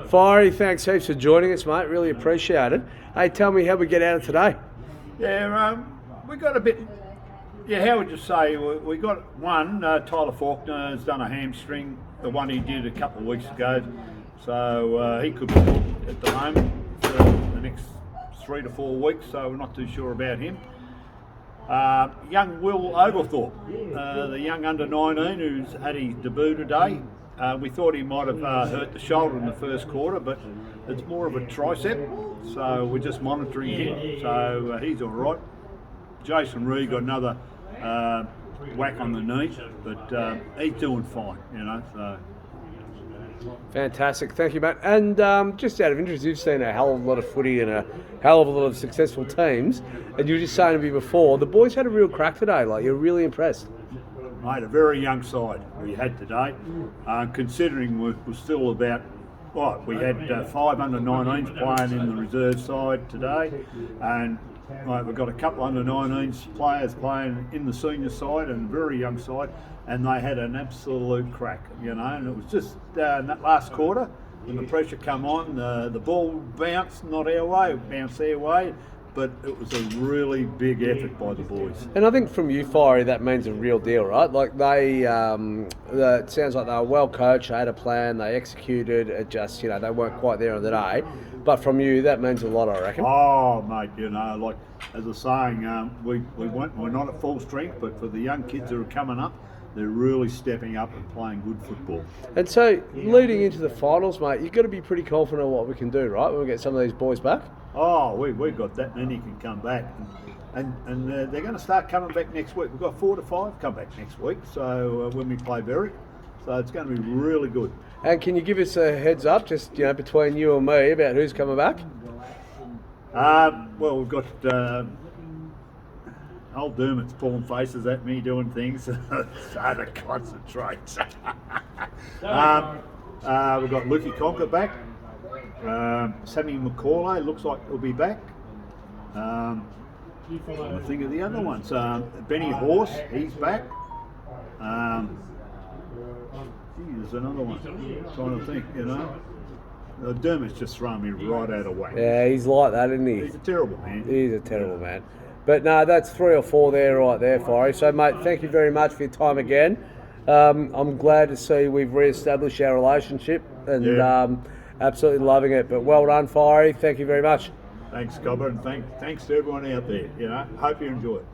Firey, thanks heaps for joining us, mate. Really appreciate it. Hey, tell me how we get out of today. Yeah, we got a bit. Yeah, how would you say? We got one. Tyler Faulkner has done a hamstring, the one he did a couple of weeks ago. So he could be at the moment for the next 3 to 4 weeks. So we're not too sure about him. Young Will Oglethorpe, the young under 19 who's had his debut today. We thought he might have hurt the shoulder in the first quarter, but it's more of a tricep, so we're just monitoring him. So he's all right. Jason Reed got another whack on the knee, but he's doing fine, So. Fantastic, thank you, mate. And just out of interest, you've seen a hell of a lot of footy and a hell of a lot of successful teams, and you were just saying to me before, the boys had a real crack today. Like, you're really impressed. Mate, a very young side we had today, considering we're still about, we had 5 under 19s playing in the reserve side today, and we've got a couple under 19s players playing in the senior side and very young side, and they had an absolute crack, and it was just in that last quarter when the pressure come on, the ball bounced, not our way, it bounced their way. But it was a really big effort by the boys. And I think from you, Firey, that means a real deal, right? Like it sounds like they were well coached, they had a plan, they executed, it just, they weren't quite there on the day. But from you, that means a lot, I reckon. Oh, mate, like as I was saying, we're not at full strength, but for the young kids that are coming up, they're really stepping up and playing good football. And so, leading into the finals, mate, you've got to be pretty confident of what we can do, right, when we get some of these boys back? Oh, we've got that many can come back, and they're going to start coming back next week. We've got 4 to 5 come back next week, so when we play Firey, so it's going to be really good. And can you give us a heads up, just between you and me, about who's coming back? Well, we've got old Dermot's pulling faces at me doing things, so to concentrate. We've got Lukey Conker back. Sammy McCauley looks like he'll be back. I think of the other ones. Benny Horse, he's back. There's another one. I'm trying to think, Dermot's just throwing me right out of whack. Yeah, he's like that, isn't he? He's a terrible man. He's a terrible man. But no, that's 3 or 4 there, right there, Firey. So, mate, thank you very much for your time again. I'm glad to see we've re-established our relationship and absolutely loving it. But well done, Firey. Thank you very much. Thanks, Cobber, and thanks to everyone out there. Hope you enjoy it.